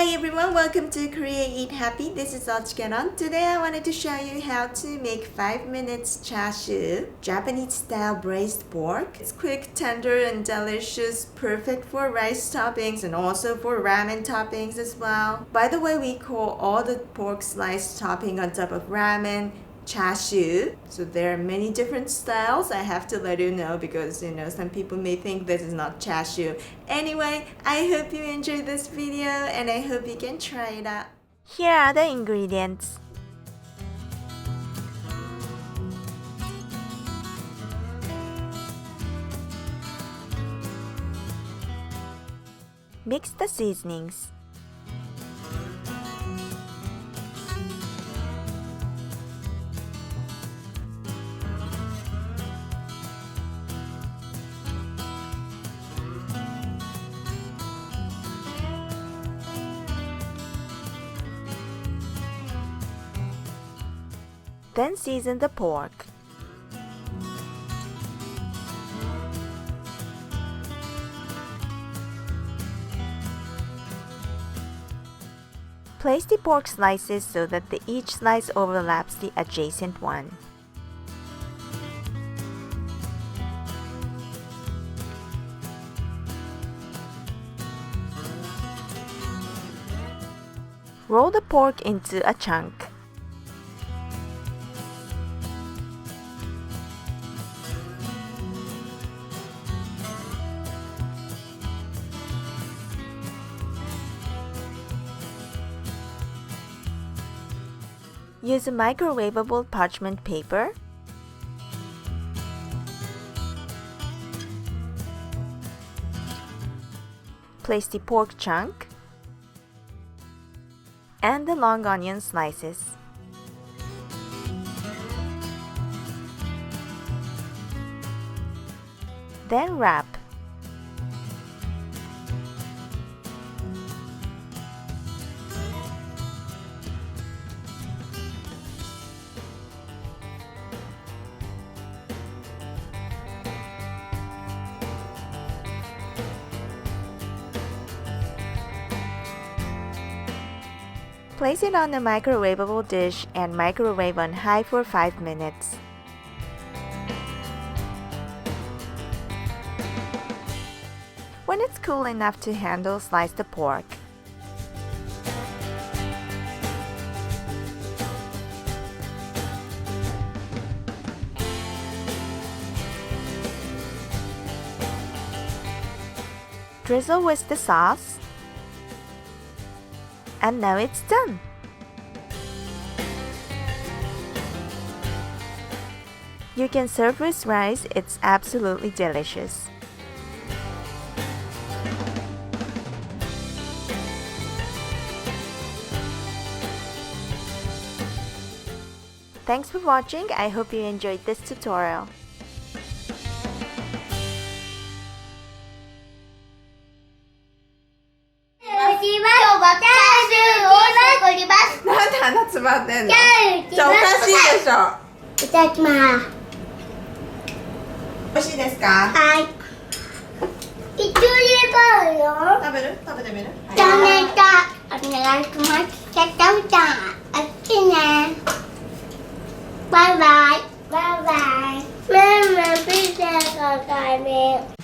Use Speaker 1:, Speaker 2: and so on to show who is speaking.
Speaker 1: Hi everyone, welcome to Korea Eat Happy. This is OCHIKERON. Today I wanted to show you how to make 5 minutes Chashu, Japanese style braised pork. It's quick, tender, and delicious, perfect for rice toppings and also for ramen toppings as well. By the way, we call all the pork slice topping on top of ramen Char Siu. So there are many different styles. I have to let you know because some people may think this is not Char Siu. Anyway, I hope you enjoyed this video and I hope you can try it out. Here are the ingredients. Mix the seasonings. Then season the pork. Place the pork slices so that each slice overlaps the adjacent one. Roll the pork into a chunk. Use a microwavable parchment paper. Place the pork chunk and the long onion slices. Then wrap. Place it on a microwavable dish and microwave on high for 5 minutes. When it's cool enough to handle, slice the pork. Drizzle with the sauce. And now it's done! You can serve with rice, it's absolutely delicious. Thanks for watching, I hope you enjoyed this tutorial.
Speaker 2: Bye bye. Bye bye. Mama, please take a